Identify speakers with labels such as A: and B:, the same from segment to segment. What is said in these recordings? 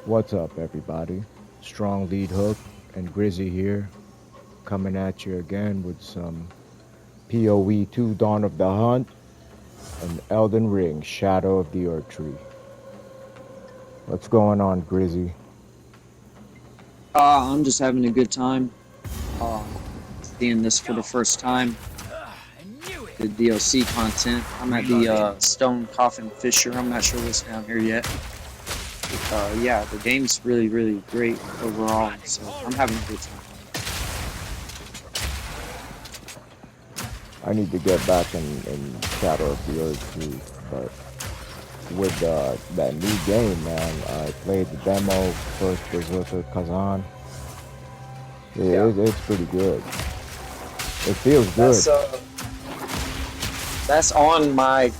A: What's up, everybody? Strong lead hook and Grizzy here, coming at you again with some PoE 2 Dawn of the Hunt and Elden Ring Shadow of the Earth Tree. What's going on, Grizzy?
B: I'm just having a good time. Uh, Seeing this for the first time. The DLC content. I'm at the Stone Coffin Fisher. I'm not sure what's down here yet. Yeah, the game's really, really great overall. So I'm having a good time.
A: I need to get back in Shadow of the Earth Tree, but with that new game, man, I played the demo first Berserker Kazan.
B: Yeah,
A: It's pretty good. It feels good.
B: that's on my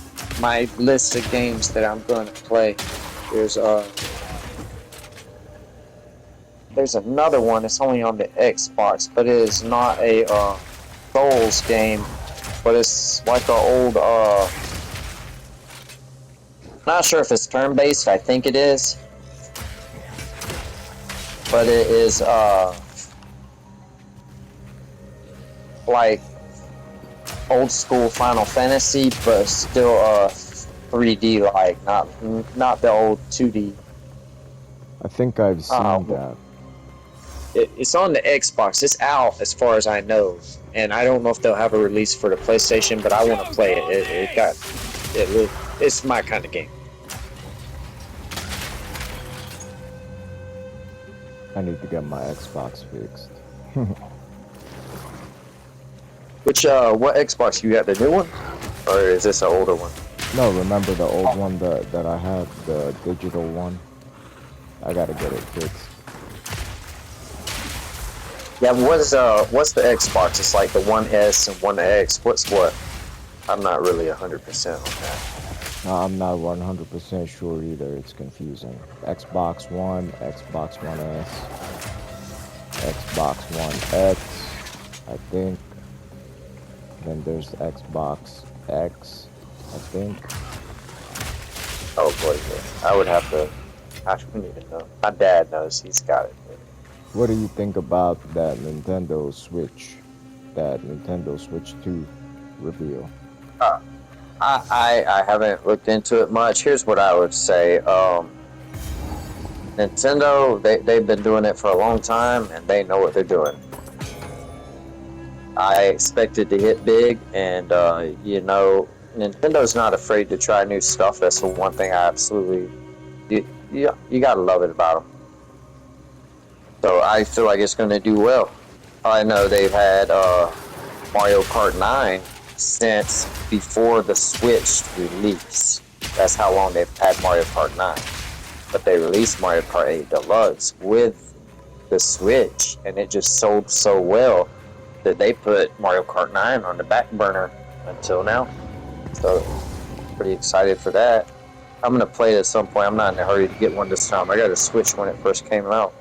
B: list of games that I'm going to play. There's uh there's another one. It's only on the Xbox, but it is not a Souls game. But it's like an old not sure if it's turn-based. I think it is, but it is like old school Final Fantasy, but still 3D, like not the old 2D.
A: I think I've seen that.
B: It's on the Xbox. It's out as far as I know, and I don't know if they'll have a release for the PlayStation. But I want to play it. It's my kind of game.
A: I need to get my Xbox fixed.
B: What Xbox you got? The new one, or is this an older one?
A: No, remember the old one that I had, the digital one? I gotta get it fixed.
B: Yeah, what's the Xbox? It's like the One S and One X. What's what? I'm not really 100% on that.
A: I'm not 100% sure either. It's confusing. Xbox One, Xbox One S, Xbox One X, I think. Then there's Xbox X, I think.
B: Oh boy, yeah. I would have to. I don't even know. My dad knows. He's got it.
A: What do you think about that Nintendo Switch 2 reveal?
B: I haven't looked into it much. Here's what I would say. Nintendo, they've been doing it for a long time, and they know what they're doing. I expected to hit big, and Nintendo's not afraid to try new stuff. That's the one thing I absolutely you gotta love it about them. So I feel like it's going to do well. I know they've had Mario Kart 9 since before the Switch release. That's how long they've had Mario Kart 9. But they released Mario Kart 8 Deluxe with the Switch, and it just sold so well that they put Mario Kart 9 on the back burner until now. So, pretty excited for that. I'm going to play it at some point. I'm not in a hurry to get one this time. I got a Switch when it first came out.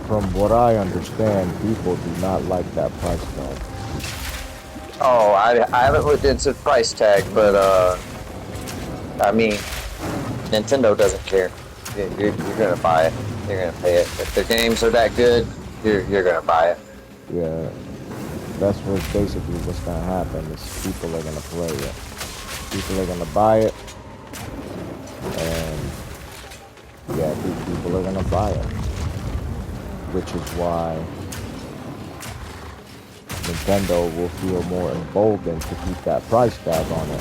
A: From what I understand, people do not like that price tag.
B: Oh, I haven't looked into the price tag, but I mean, Nintendo doesn't care. You're gonna buy it. You're gonna pay it. If the games are that good, you're gonna buy it.
A: Yeah, that's basically what's gonna happen. Is people are gonna play it. People are gonna buy it, and yeah, people are gonna buy it. Which is why Nintendo will feel more emboldened to keep that price tag on it,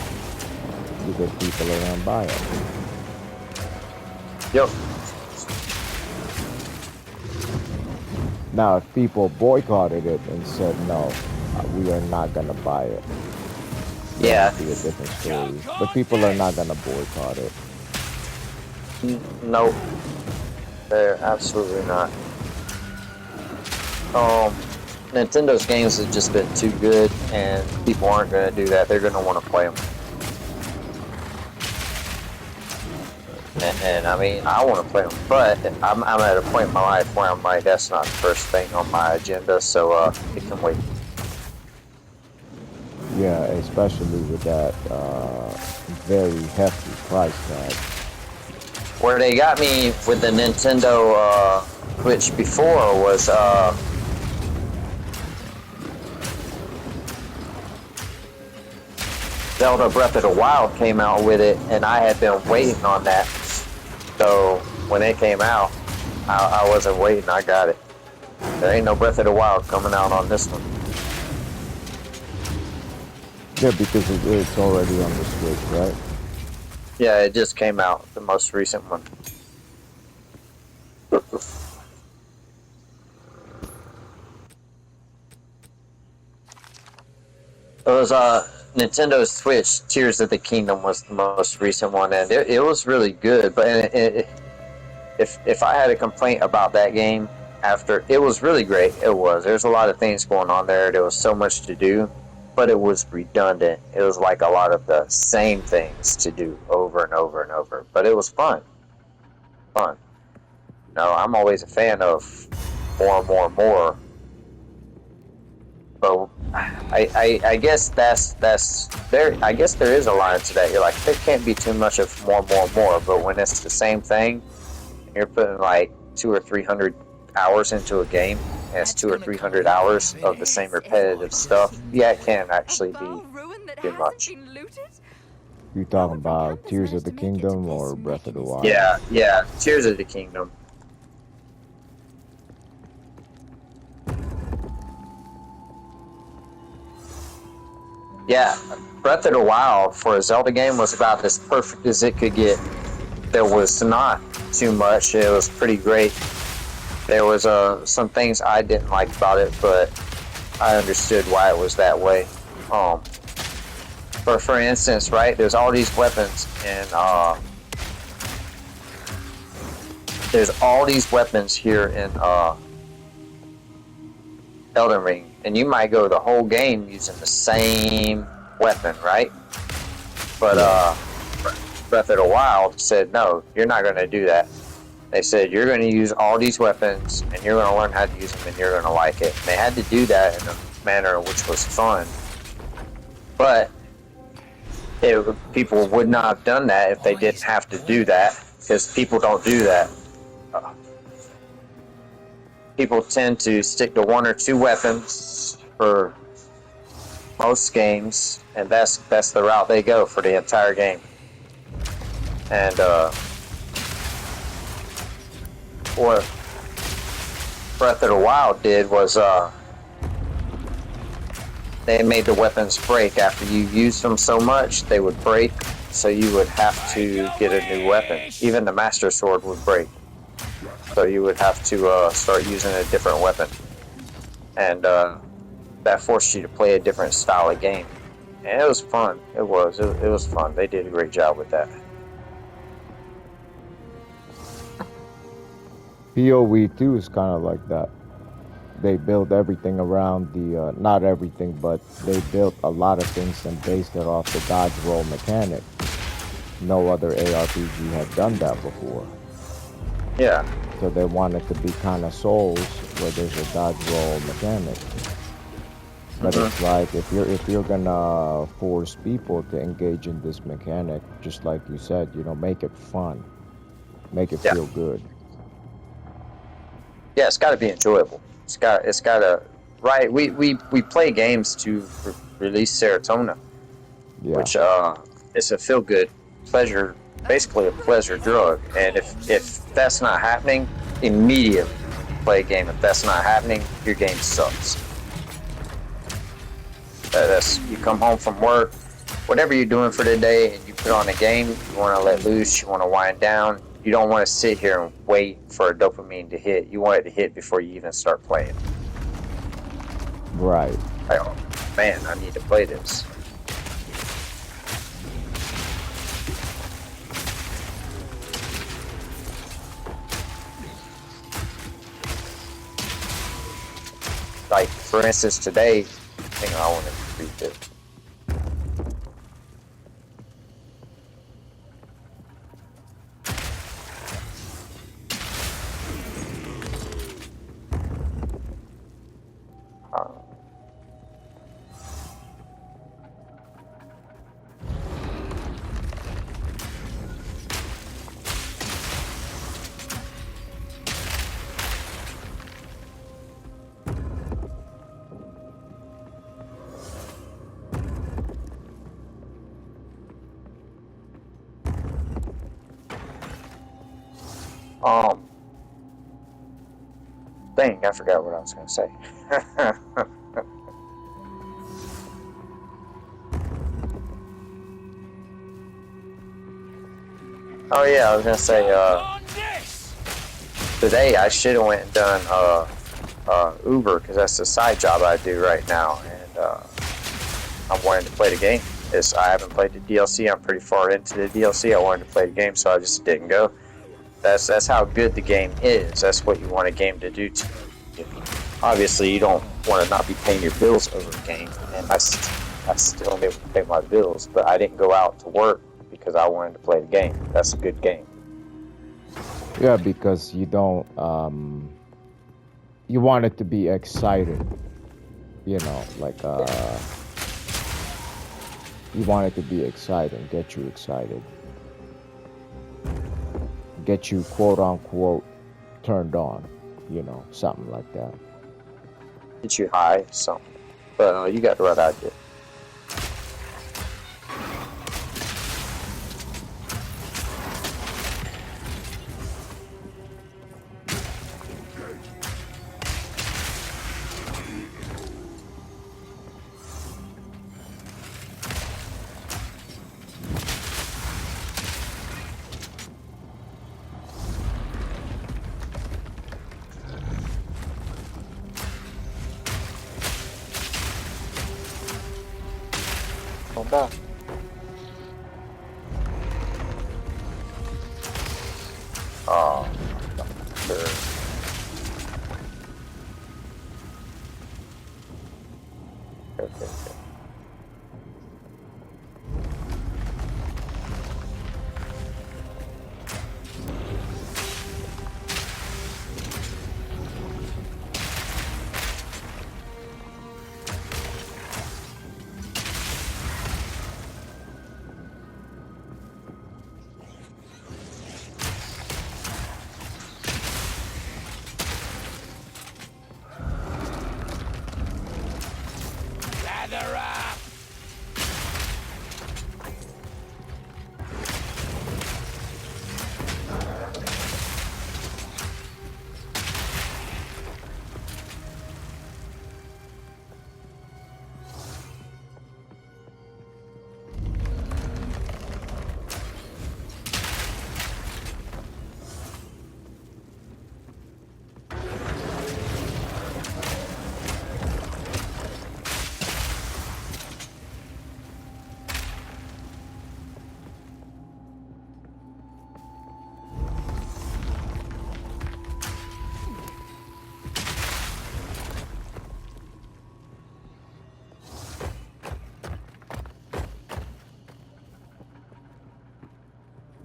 A: because people are gonna buy it.
B: Yep.
A: Now, if people boycotted it and said no, we are not gonna buy it,
B: Yeah.
A: that'd be a different story. But people are not gonna boycott it.
B: Nope. They're absolutely not. Nintendo's games have just been too good, and people aren't going to do that. They're going to want to play them. And I mean, I want to play them, but I'm at a point in my life where I'm like, that's not the first thing on my agenda, so it can wait.
A: Yeah, especially with that very hefty price tag.
B: Where they got me with the Nintendo Switch before was Zelda Breath of the Wild came out with it, and I had been waiting on that. So when it came out, I wasn't waiting. I got it. There ain't no Breath of the Wild coming out on this one.
A: Yeah, because it's already on the Switch, right?
B: Yeah, it just came out, the most recent one. It was Nintendo Switch. Tears of the Kingdom was the most recent one, and it was really good. But if I had a complaint about that game, after it was really great, it was. There's a lot of things going on there. There was so much to do, but it was redundant. It was like a lot of the same things to do over and over and over. But it was fun. Fun. No, I'm always a fan of more. But I guess that's there. I guess there is a line to that. You're like, there can't be too much of more. But when it's the same thing, and you're putting like 200 or 300 hours into a game, and it's 200 or 300 hours of the same repetitive stuff. Yeah, it can actually be too much.
A: You talking about Tears of the Kingdom or Breath of the Wild?
B: Yeah, Tears of the Kingdom. Yeah, Breath of the Wild for a Zelda game was about as perfect as it could get. There was not too much. It was pretty great. There was some things I didn't like about it, but I understood why it was that way. For instance, right, there's all these weapons, and there's all these weapons here in Elden Ring, and you might go the whole game using the same weapon, right? But Breath of the Wild said, no, you're not going to do that. They said, you're going to use all these weapons, and you're going to learn how to use them, and you're going to like it. And they had to do that in a manner which was fun. But people would not have done that if they didn't have to do that, because people don't do that. People tend to stick to one or two weapons for most games, and that's the route they go for the entire game. And what Breath of the Wild did was they made the weapons break after you used them so much. They would break, so you would have to get a new weapon. Even the Master Sword would break, so you would have to start using a different weapon, and that forced you to play a different style of game. And it was fun. It was fun. They did a great job with that.
A: PoE 2 is kind of like that. They built everything around the, not everything, but they built a lot of things and based it off the dodge roll mechanic. No other ARPG had done that before.
B: Yeah.
A: So they wanted to be kind of Souls, where there's a dodge roll mechanic. But it's like, if you're gonna force people to engage in this mechanic, just like you said, you know, make it fun. Make it feel good.
B: Yeah, it's got to be enjoyable. It's got to, right? We play games to release serotonin, which it's a feel good pleasure, basically a pleasure drug. And if that's not happening, immediately play a game. If that's not happening, your game sucks. You come home from work, whatever you're doing for the day, and you put on a game. You want to let loose. You want to wind down. You don't want to sit here and wait for a dopamine to hit. You want it to hit before you even start playing.
A: Right.
B: Like, oh, man, I need to play this. Like, for instance, today, hang on, I want to read this. Um, dang, I forgot what I was gonna say. Oh yeah, I was gonna say. Today I should have went and done Uber because that's the side job I do right now, and I'm wanting to play the game. I haven't played the DLC. I'm pretty far into the DLC. I wanted to play the game, so I just didn't go. That's how good the game is. That's what you want a game to do to you. Obviously, you don't want to not be paying your bills over a game, and I still am able to pay my bills, but I didn't go out to work because I wanted to play the game. That's a good game.
A: Yeah, because you don't you want it to be exciting, you know, like you want it to be exciting, get you excited, get you quote unquote turned on, you know, something like that.
B: Get you high, something. But you got the right idea. Hold on. Oh, sure. Okay.
C: Gather up!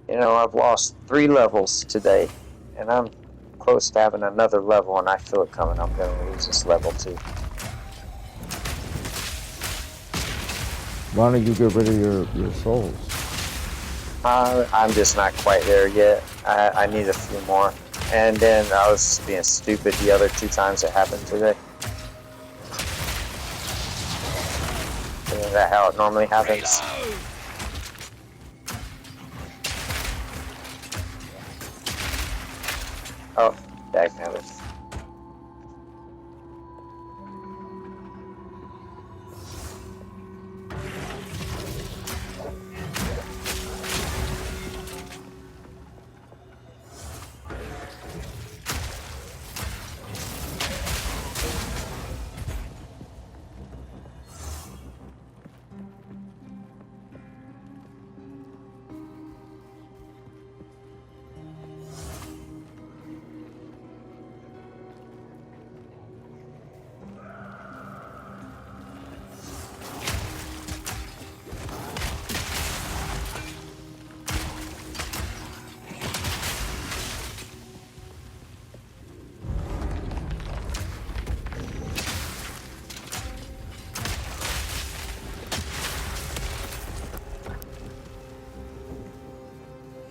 B: You know, I've lost 3 levels today, and I'm close to having another level, and I feel it coming. I'm going to lose this level too.
A: Why don't you get rid of your souls?
B: I'm just not quite there yet. I need a few more. And then I was being stupid the other 2 times it happened today. Isn't that how it normally happens? Oh, dagnabbit.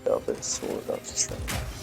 B: Velvet sword of strength.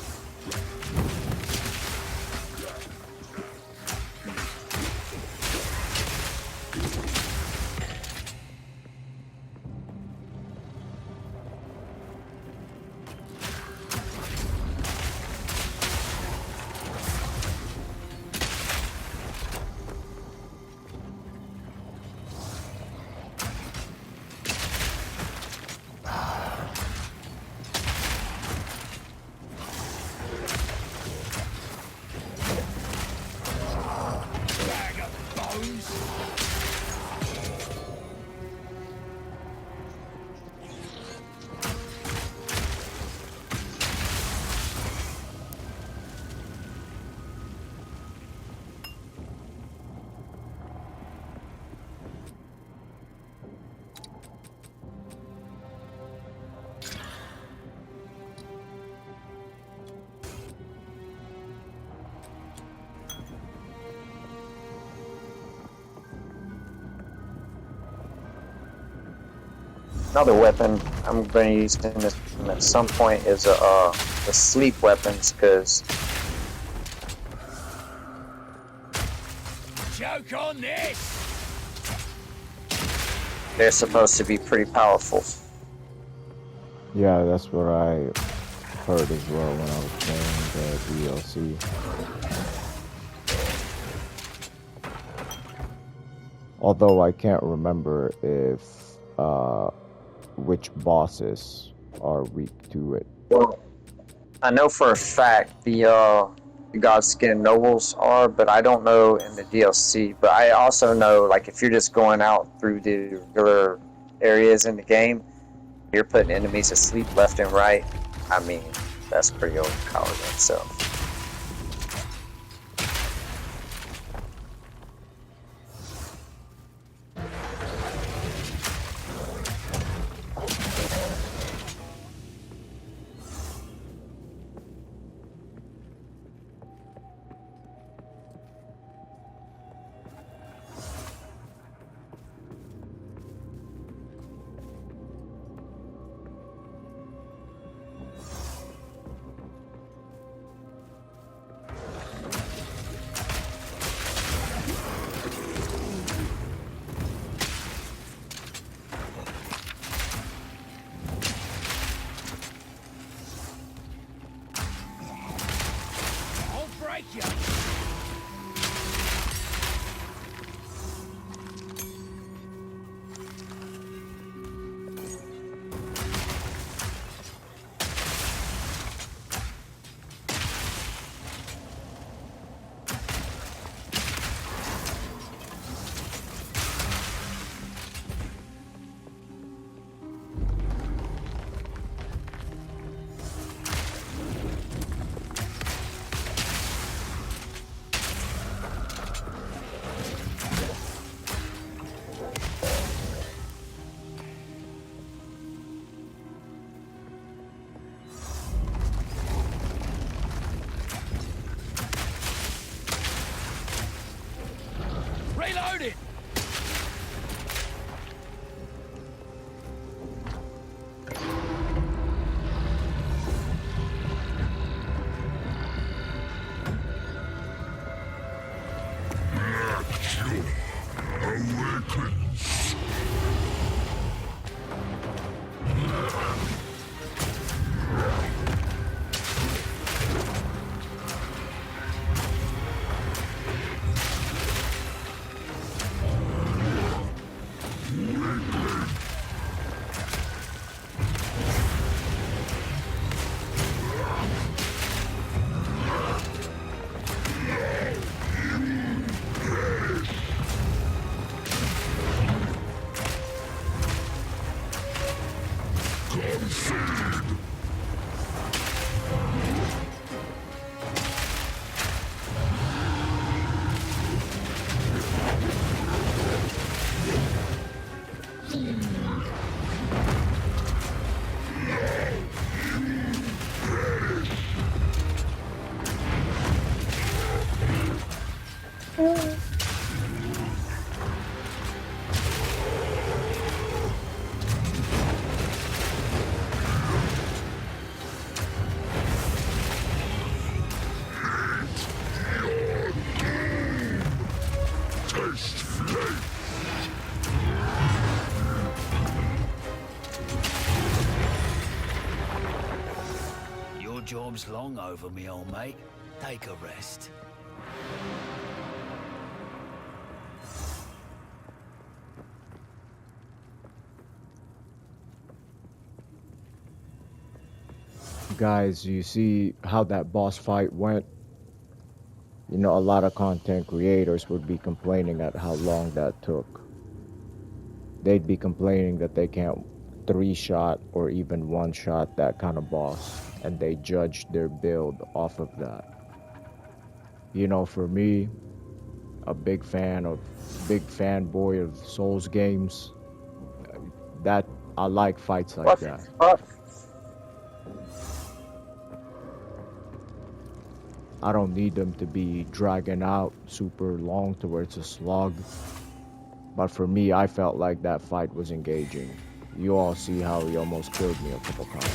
B: Another weapon I'm going to use in this at some point is the sleep weapons, because
C: Joke on this!
B: they're supposed to be pretty powerful.
A: Yeah, that's what I heard as well when I was playing the DLC. Although I can't remember if which bosses are weak to it.
B: Well, I know for a fact the Godskin Nobles are, but I don't know in the DLC. But I also know, like, if you're just going out through the regular areas in the game, you're putting enemies to sleep left and right. I mean, that's pretty overpowered in itself.
C: I'll break you! Reloading! Your job's long over, me old mate. Take a rest.
A: Guys, you see how that boss fight went? You know, a lot of content creators would be complaining at how long that took. They'd be complaining that they can't three-shot or even one-shot that kind of boss, and they judge their build off of that. You know, for me, a big fanboy of Souls games, that I like fights like that. I don't need them to be dragging out super long to where it's a slog. But for me, I felt like that fight was engaging. You all see how he almost killed me a couple times.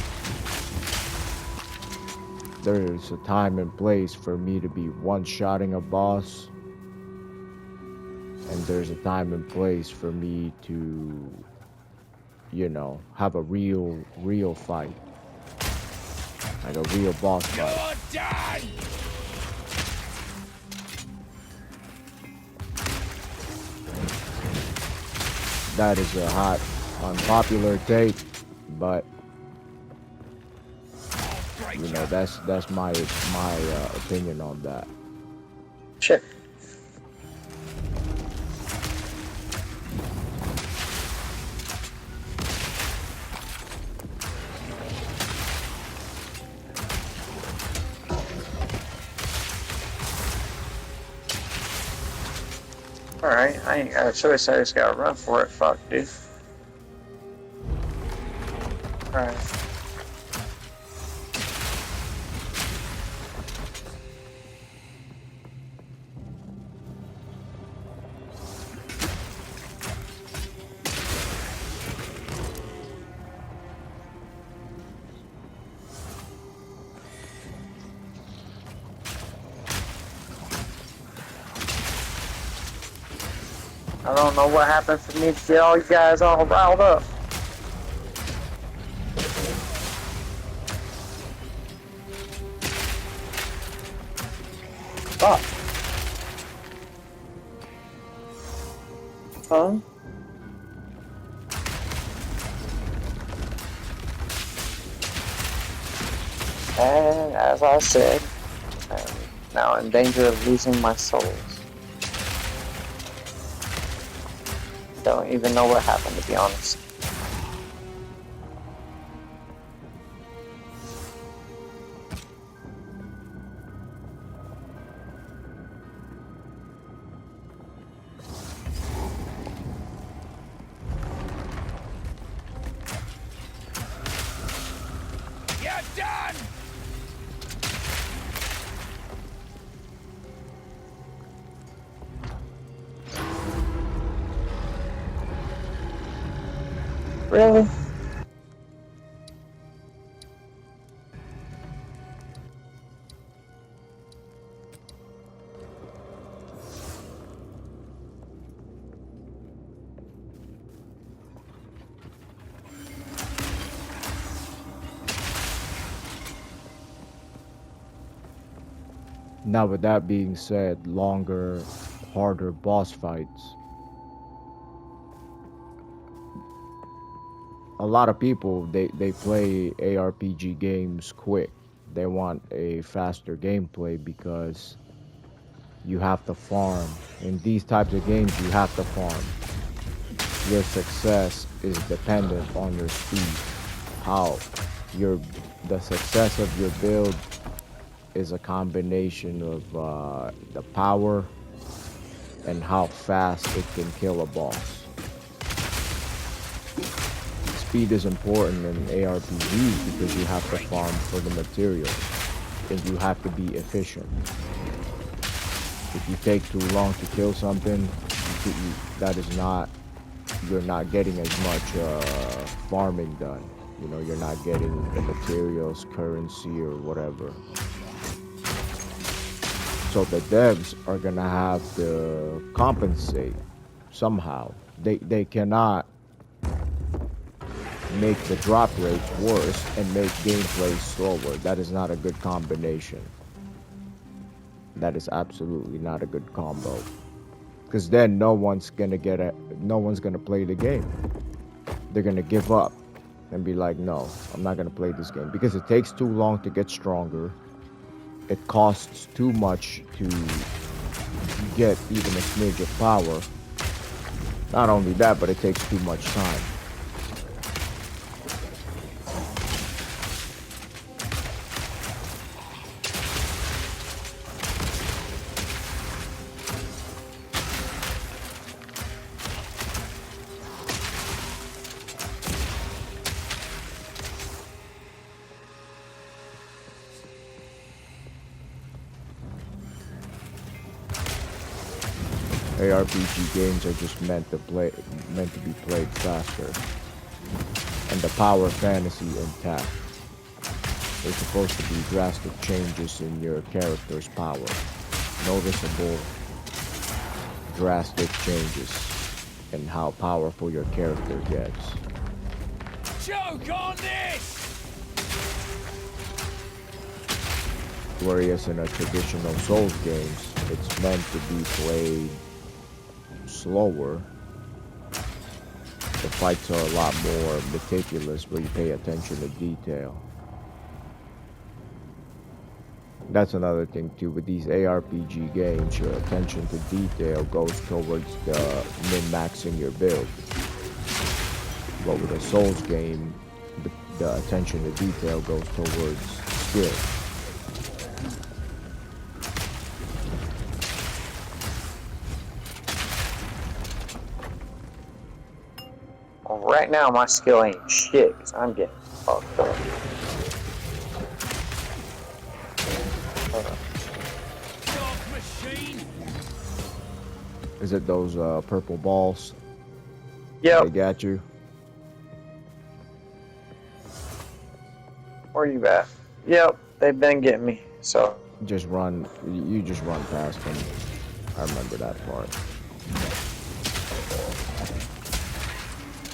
A: There's a time and place for me to be one-shotting a boss, and there's a time and place for me to, you know, have a real fight. Like a real boss fight. That is a hot, unpopular take, but you know that's my opinion on that.
B: Sure. Alright, I ain't got a choice, I just gotta run for it, fuck, dude. Alright. I don't know what happened for me to get all you guys all riled up. Fuck. Huh? And as I said, I'm now in danger of losing my souls. Don't even know what happened, to be honest.
C: You're done!
B: Really?
A: Now, with that being said, longer, harder boss fights. A lot of people, they play ARPG games quick. They want a faster gameplay because you have to farm. In these types of games, you have to farm. Your success is dependent on your speed. The success of your build is a combination of the power and how fast it can kill a boss. Speed is important in ARPGs because you have to farm for the materials and you have to be efficient. If you take too long to kill something, you're not getting as much farming done. You know, you're not getting the materials, currency, or whatever. So the devs are gonna have to compensate somehow. They cannot make the drop rates worse and make gameplay slower. That is not a good combination. That is absolutely not a good combo. Because then no one's gonna play the game. They're gonna give up and be like, no, I'm not gonna play this game because it takes too long to get stronger. It costs too much to get even a smidge of power. Not only that, but it takes too much time. ARPG games are just meant to be played faster. and the power fantasy intact. There's supposed to be drastic changes in your character's power. Noticeable drastic changes in how powerful your character gets.
C: Joke on this!
A: Whereas in a traditional Souls games, it's meant to be played slower. The fights are a lot more meticulous where you pay attention to detail. That's another thing too, with these ARPG games, your attention to detail goes towards the min-maxing your build. But with a Souls game, the attention to detail goes towards skill.
B: Well, right now, my skill ain't shit, because I'm getting fucked up.
C: Dark machine!
A: Is it those purple balls?
B: Yep.
A: They got you?
B: Where you at? Yep, they've been getting me, so.
A: Just run, you just run past them. I remember that part.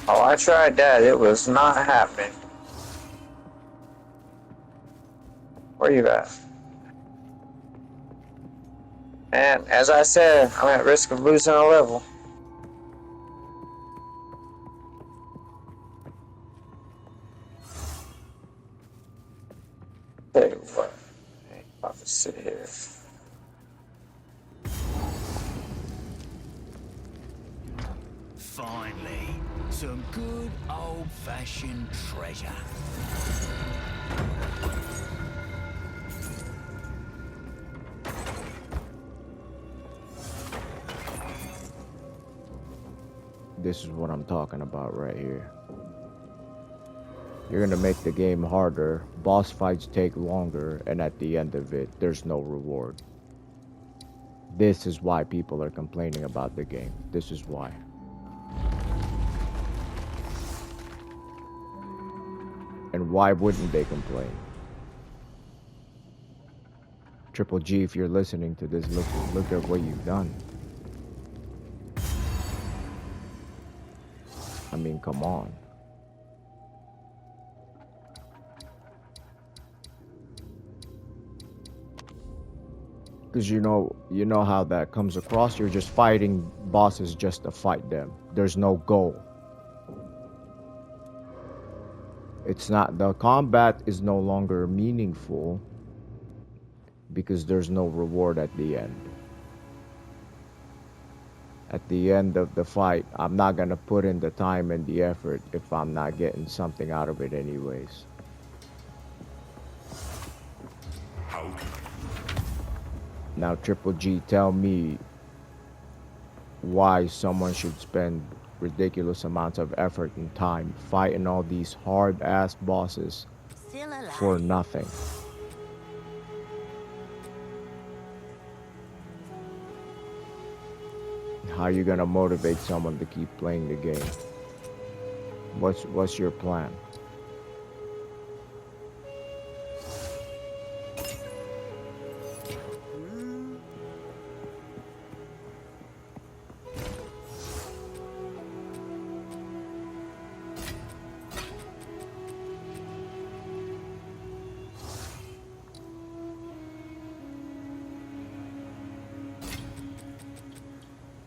B: Oh, I tried that. It was not happening. Where you at? And as I said, I'm at risk of losing a level. Tell you what, I ain't about to sit here.
C: Finally, some good old-fashioned treasure.
A: This is what I'm talking about right here. You're gonna make the game harder, boss fights take longer, and at the end of it, there's no reward. This is why people are complaining about the game. This is why. And why wouldn't they complain? Triple G, if you're listening to this, look at what you've done. I mean, come on. Because you know how that comes across. You're just fighting bosses just to fight them. There's no goal. It's not, the combat is no longer meaningful because there's no reward at the end. At the end of the fight, I'm not gonna put in the time and the effort if I'm not getting something out of it anyways. Now, Triple G, tell me why someone should spend ridiculous amounts of effort and time fighting all these hard-ass bosses for nothing. How are you gonna motivate someone to keep playing the game? What's your plan?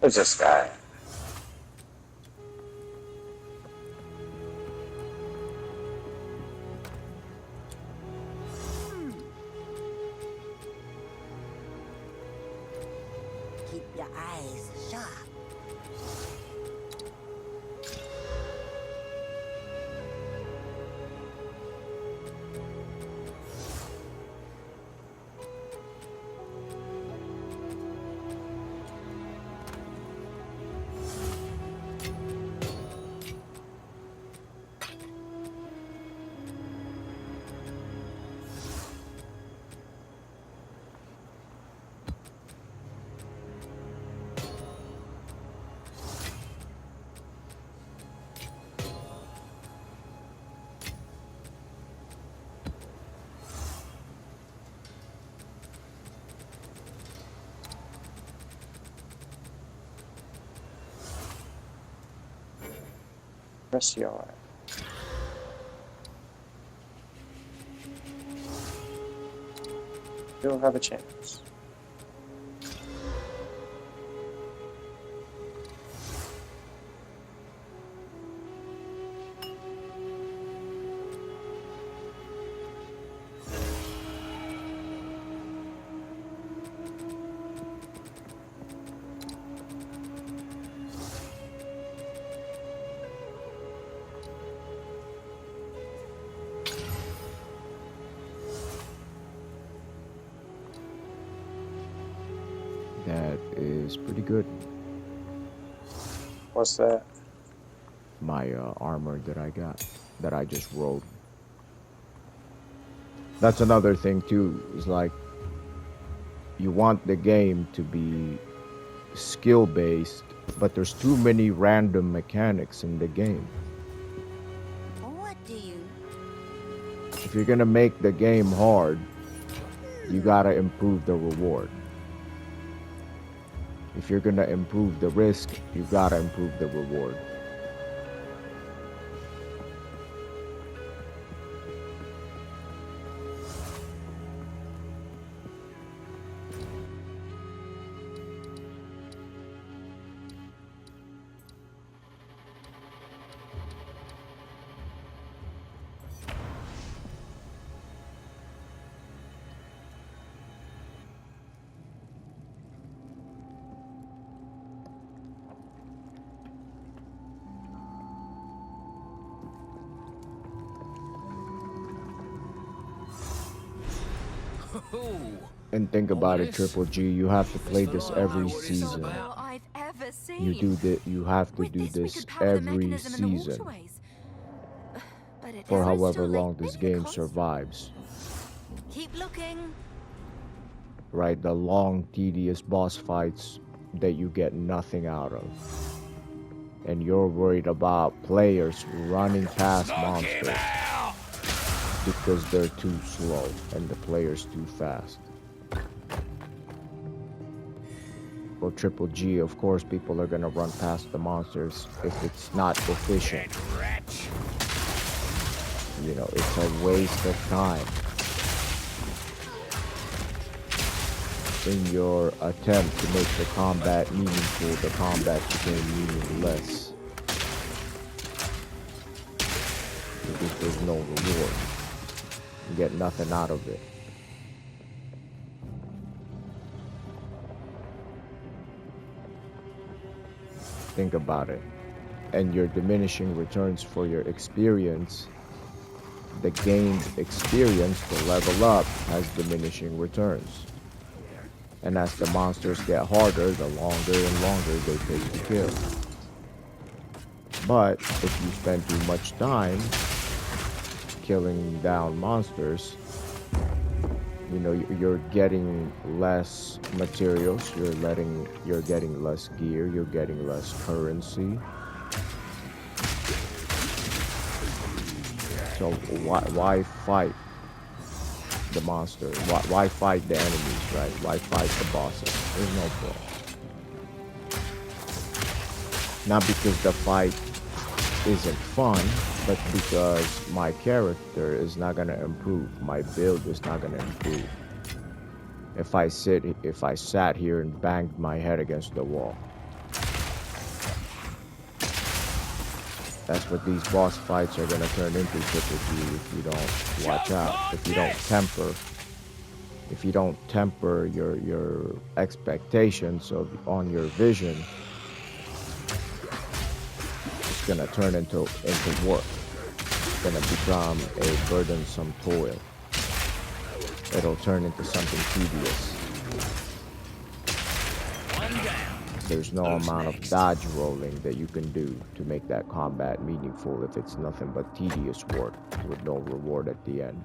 B: Who's this guy?
D: Keep your eyes sharp.
B: Press your. You'll have a chance.
A: That is pretty good.
B: What's that?
A: My armor that I got, that I just rolled. That's another thing too, is like, you want the game to be skill based, but there's too many random mechanics in the game.
D: What do you?
A: If you're gonna make the game hard, you gotta improve the reward. If you're gonna improve the risk, you gotta improve the reward. And think about it, Triple G, you have to play this every season.
E: All I've ever seen.
A: You have to
E: With
A: do
E: this, we
A: this
E: could power the
A: every
E: mechanism in the
A: season
E: waterways. But it
A: for
E: isn't
A: however
E: too late.
A: long this
E: Maybe it
A: game
E: costs.
A: survives.
E: Keep looking.
A: Right, the long, tedious boss fights that you get nothing out of. And you're worried about players running past monsters because they're too slow and the player's too fast. For Triple G, of course, people are gonna run past the monsters if it's not efficient. You know, it's a waste of time in your attempt to make the combat meaningful. The combat became meaningless because there's no reward. You get nothing out of it. Think about it. And your diminishing returns for your experience, the gained experience to level up has diminishing returns. And as the monsters get harder, the longer and longer they take to kill. But if you spend too much time killing down monsters, you know, you're getting less materials, you're getting less gear, you're getting less currency. So why fight the monster? Why fight the enemies, right? Why fight the bosses? There's no point. Not because the fight isn't fun, but because my character is not gonna improve. My build is not gonna improve. If I sat here and banged my head against the wall. That's what these boss fights are gonna turn into, Triple G, if you don't watch out. If you don't temper your expectations on your vision, it's gonna turn into work. It's gonna become a burdensome toil. It'll turn into something tedious. There's no amount of dodge rolling that you can do to make that combat meaningful if it's nothing but tedious work with no reward at the end.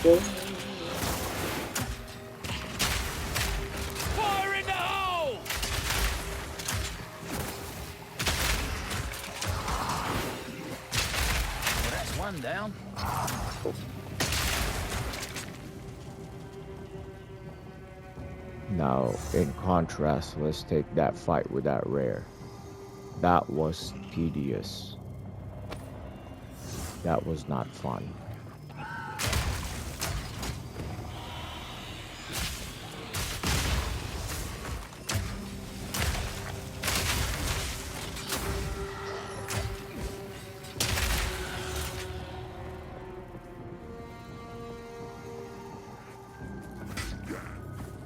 C: Fire in the hole! Well, that's one down.
A: Now, in contrast, let's take that fight with that rare. That was tedious. That was not fun.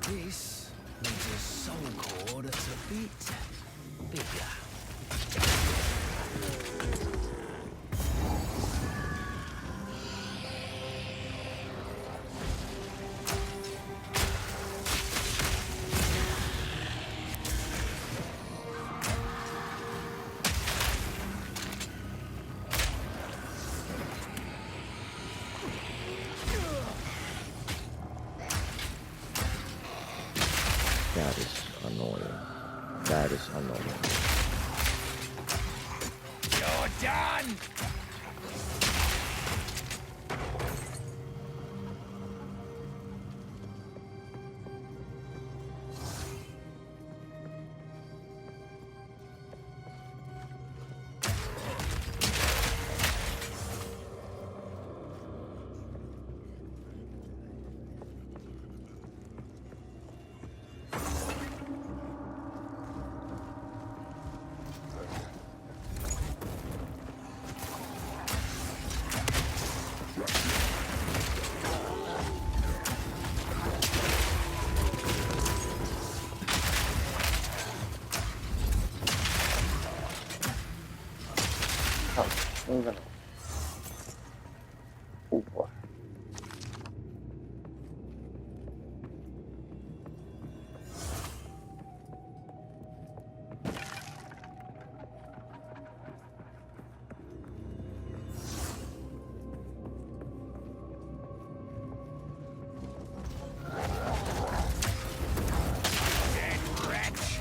C: This needs a soul core that's a bit bigger.
A: That is annoying. That is annoying.
C: You're done!
B: I'm gonna. Oh boy.
C: Dead wretch!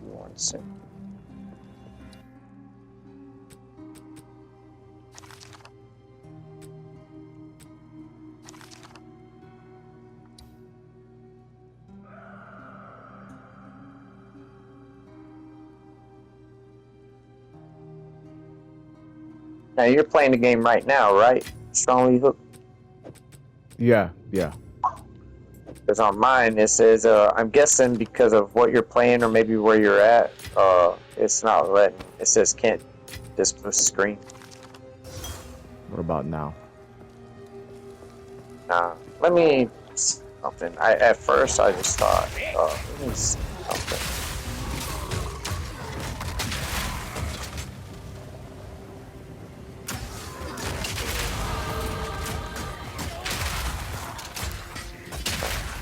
B: One second. Now you're playing the game right now, right? Strongly hooked.
A: Yeah, yeah.
B: Because on mine it says, I'm guessing because of what you're playing or maybe where you're at, it's not letting. It says can't display screen.
A: What about now?
B: Let me see something. At first I just thought, let me see something.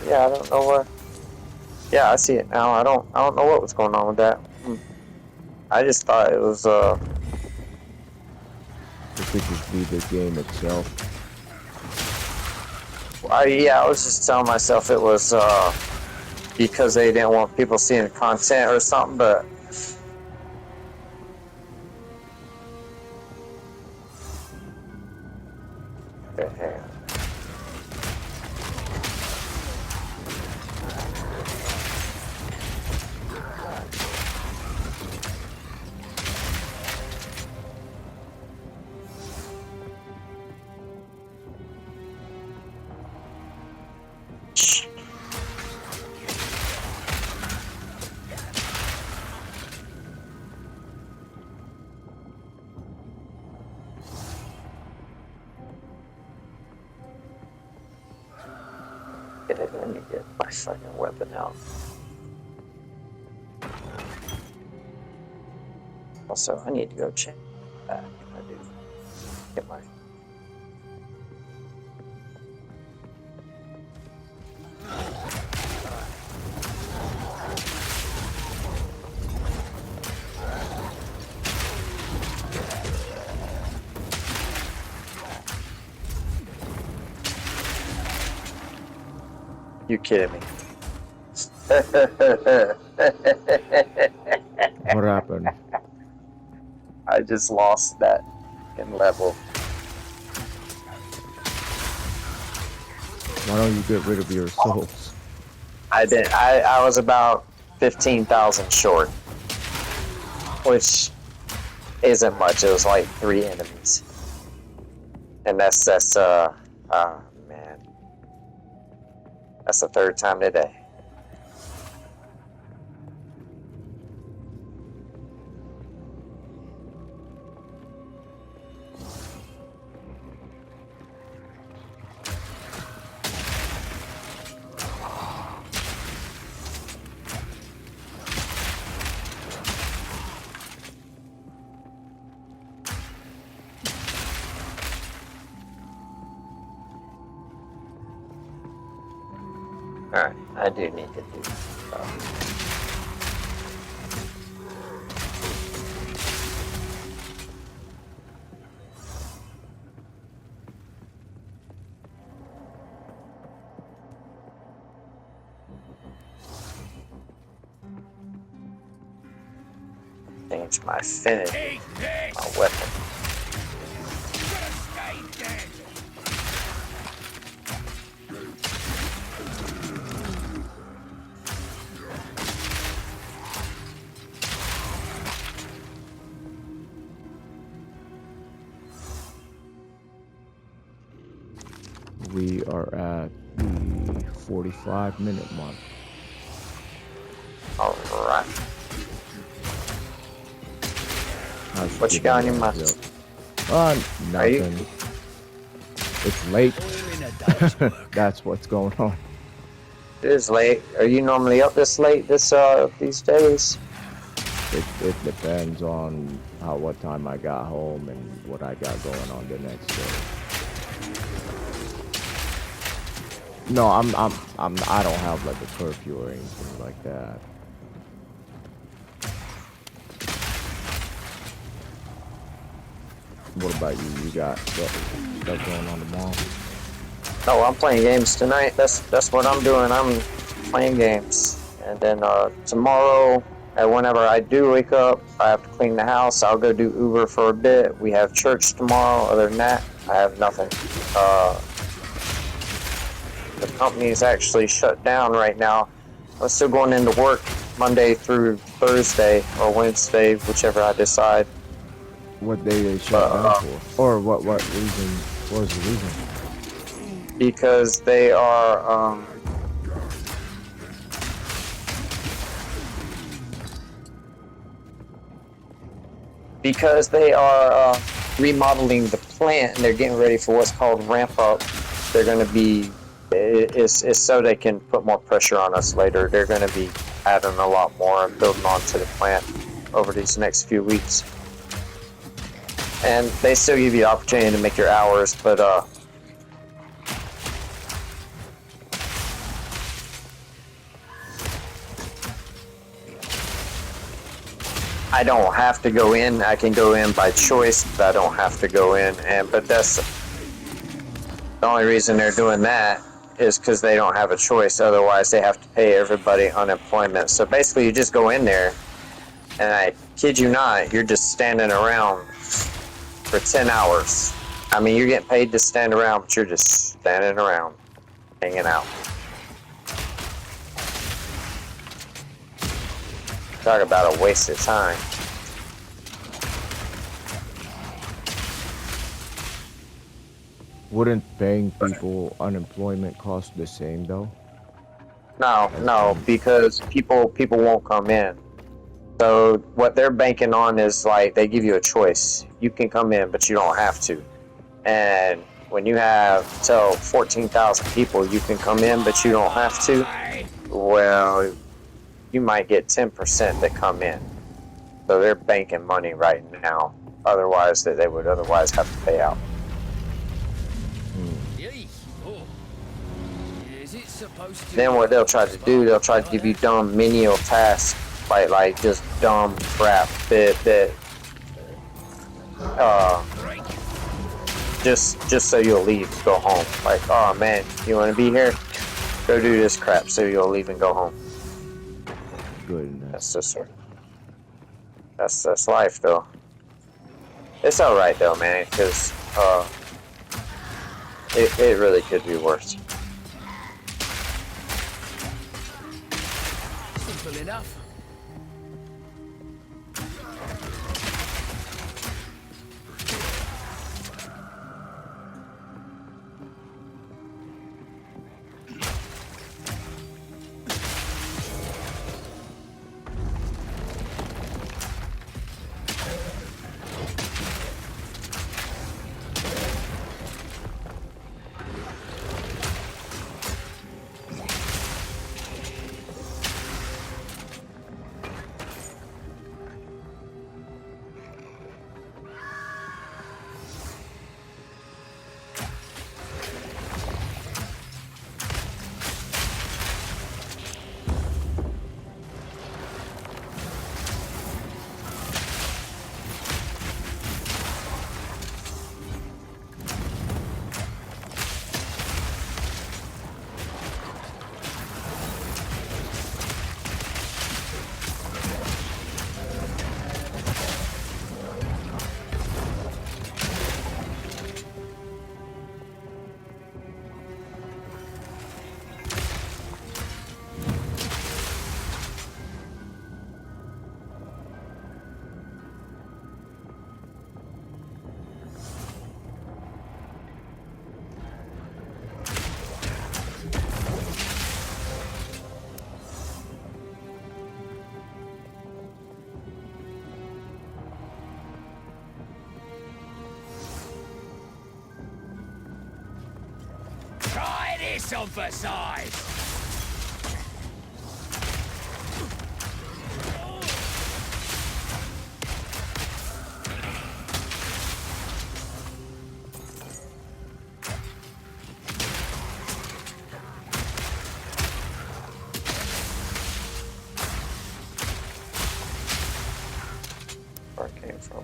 B: Yeah, I don't know where. Yeah, I see it now. I don't know what was going on with that. I just thought it was
A: It could just be the game itself.
B: yeah, I was just telling myself it was because they didn't want people seeing the content or something, but okay, hang on. Let me get my fucking weapon out. Also, I need to go check back. I do. Get my. You kidding me?
A: What happened?
B: I just lost that in level.
A: Why don't you get rid of your souls?
B: I did. I was about 15,000 short, which isn't much. It was like 3 enemies, and that's man, that's the 3rd time today. Alright, I do need to do stuff. Change my finish, my weapon.
A: We are at the 45-minute mark.
B: Alright. What you
A: Give
B: got
A: me
B: in your
A: a
B: mouth?
A: joke. Nothing. It's late.
C: All in a day's work.
A: That's what's going on.
B: It is late. Are you normally up this late these days?
A: It depends on what time I got home and what I got going on the next day. No, I don't have like a curfew or anything like that. What about you? You got stuff going on tomorrow?
B: No, I'm playing games tonight. That's what I'm doing. I'm playing games, and then tomorrow, whenever I do wake up, I have to clean the house. I'll go do Uber for a bit. We have church tomorrow. Other than that, I have nothing. The company is actually shut down right now. I'm still going into work Monday through Thursday or Wednesday, whichever I decide.
A: What day they shut down for? Or what reason? What was the reason?
B: Because they are remodeling the plant, and they're getting ready for what's called ramp up. They're going to be it's so they can put more pressure on us later. They're going to be adding a lot more and building onto the plant over these next few weeks. And they still give you the opportunity to make your hours, but I don't have to go in. I can go in by choice, but I don't have to go in. But that's the only reason they're doing that is because they don't have a choice. Otherwise, they have to pay everybody unemployment. So basically, you just go in there, and I kid you not, you're just standing around for 10 hours. I mean, you're getting paid to stand around, but you're just standing around, hanging out. Talk about a waste of time.
A: Wouldn't paying people unemployment cost the same though?
B: No, because people won't come in. So what they're banking on is like they give you a choice. You can come in, but you don't have to. And when you have tell 14,000 people you can come in, but you don't have to, well, you might get 10% that come in. So they're banking money right now. Otherwise, that they would otherwise have to pay out.
C: Yay. Oh. Is it supposed to?
B: Then what they'll try to do, they'll try to give you dumb menial tasks, like just dumb crap that just so you'll leave, go home. Like, oh man, you want to be here? Go do this crap so you'll leave and go home.
A: Good enough.
B: That's just that's life though. It's all right though, man, because it really could be worse.
C: Simple enough. Try this on for size.
B: Where it came from.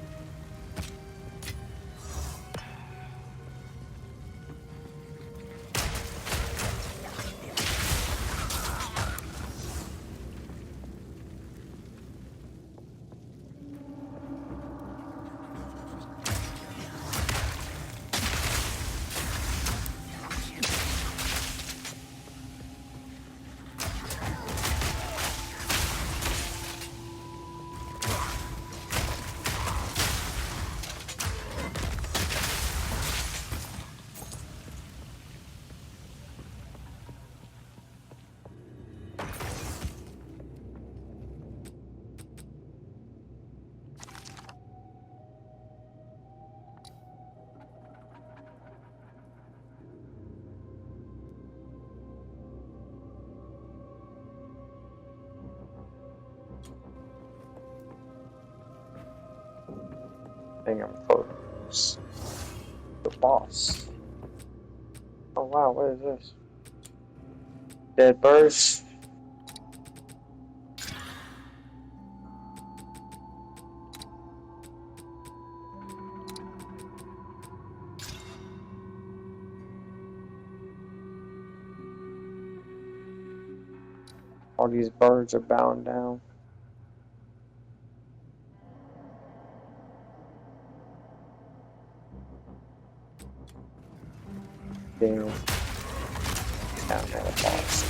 B: I think I'm close. The boss. Oh wow, what is this? Dead birds? All these birds are bowing down. Damn. Down there, the boss.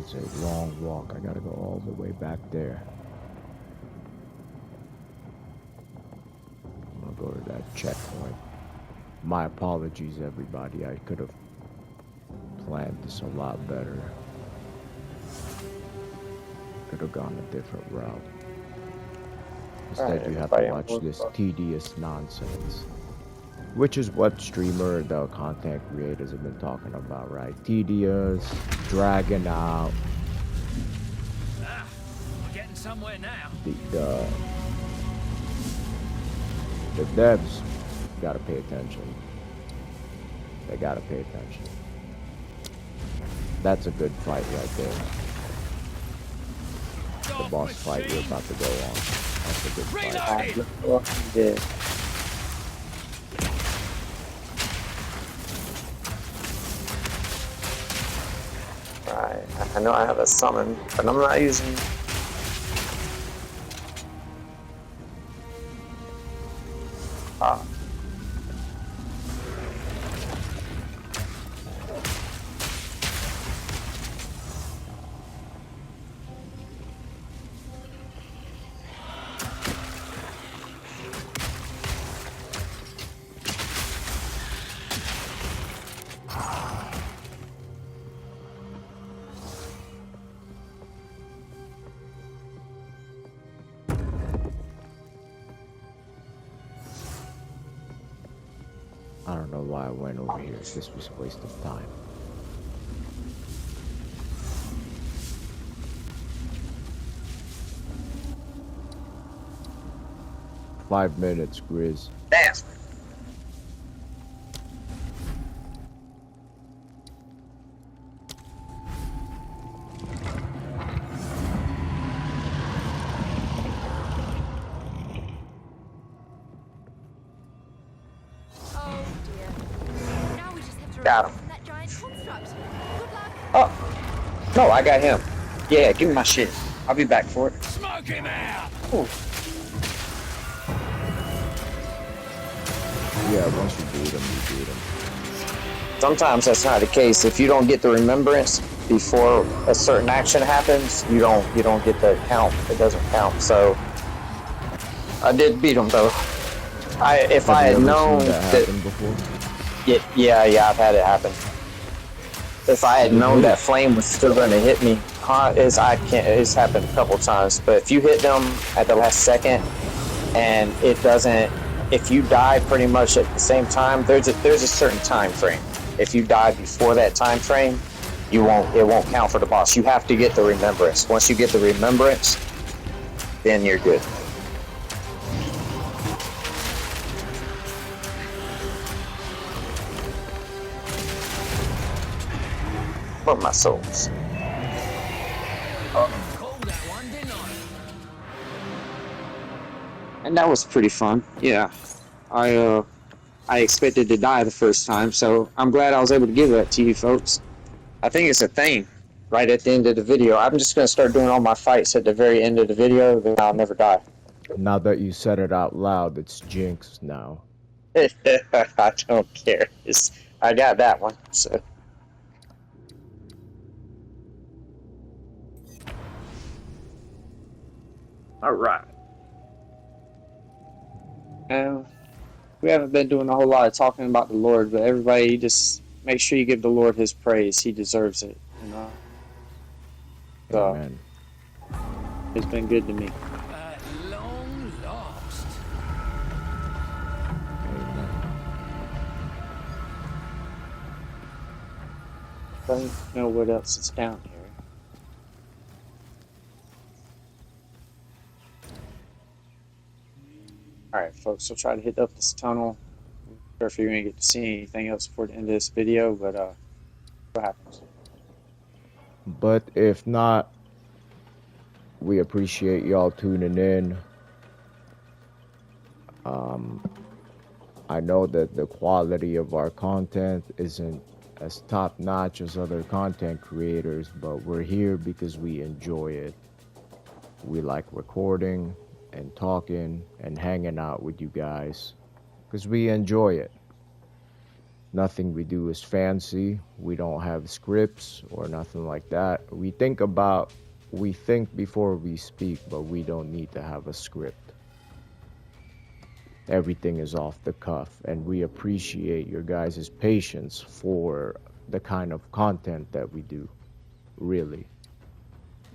A: It's a long walk. I gotta go all the way back there. I'm gonna go to that checkpoint. My apologies, everybody. I could have planned this a lot better. Could have gone a different route. Instead, you have to watch this tedious nonsense. Which is what the content creators have been talking about, right? Tedious, dragging out.
C: We're getting somewhere now.
A: The devs gotta pay attention. They gotta pay attention. That's a good fight right there. The boss fight we're about to go on. That's a good fight.
B: Yeah. Right. I know I have a summon, but I'm not using. Ah.
A: I don't know why I went over here. This was a waste of time. "5 minutes, Grizz."
B: Damn.
E: Oh dear. Now we just have to
B: Got
E: run
B: him.
E: from that giant construct. Good luck.
B: Oh, no, I got him. Yeah, give me my shit. I'll be back for it.
C: Smoke him out!
B: Ooh.
A: Yeah, once you beat him, you beat him.
B: Sometimes that's not the case. If you don't get the remembrance before a certain action happens, you don't get the count. It doesn't count. So I did beat him though. If I had known
A: that happened before.
B: yeah, I've had it happen. If I had known that flame was still going to hit me, it's happened a couple times. But if you hit them at the last second and it doesn't, if you die pretty much at the same time, there's a certain time frame. If you die before that time frame, it won't count for the boss. You have to get the remembrance. Once you get the remembrance, then you're good. For my souls.
C: Called that one, didn't I?
B: And that was pretty fun. Yeah. I expected to die the first time, so I'm glad I was able to give that to you folks. I think it's a thing right at the end of the video. I'm just going to start doing all my fights at the very end of the video, then I'll never die.
A: Now that you said it out loud, it's jinx now.
B: I don't care. I got that one, so. Alright. We haven't been doing a whole lot of talking about the Lord, but everybody just make sure you give the Lord his praise. He deserves it, you know. So,
A: Amen.
B: it's been good to me.
C: At long last.
A: Amen.
B: I don't know what else is down here. Alright, folks, we'll try to hit up this tunnel. I'm not sure if you're going to get to see anything else before the end of this video, but what happens?
A: But if not, we appreciate y'all tuning in. I know that the quality of our content isn't as top-notch as other content creators, but we're here because we enjoy it. We like recording and talking and hanging out with you guys because we enjoy it. Nothing we do is fancy. We don't have scripts or nothing like that. We think before we speak, but we don't need to have a script. Everything is off the cuff, and we appreciate your guys' patience for the kind of content that we do. Really.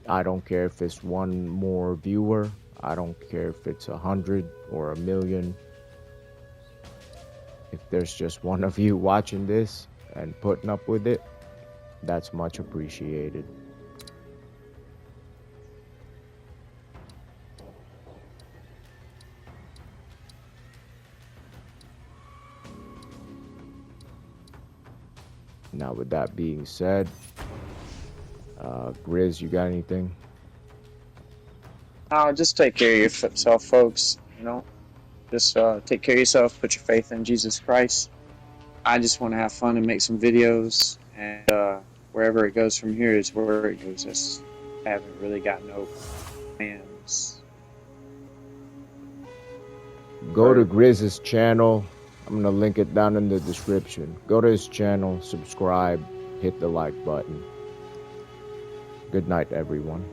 A: I don't care if it's one more viewer. I don't care if it's 100 or 1,000,000. If there's just one of you watching this and putting up with it, that's much appreciated. Now, with that being said, Grizz, you got anything?
F: Just take care of yourself, folks. You know, just take care of yourself. Put your faith in Jesus Christ. I just want to have fun and make some videos, and wherever it goes from here is where it goes. I haven't really got no plans.
A: Go to Grizz's channel. I'm gonna link it down in the description. Go to his channel, subscribe, hit the like button. Good night, everyone.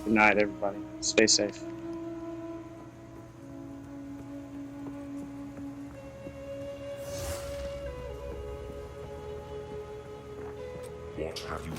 F: Good night, everybody. Stay safe.
G: What have you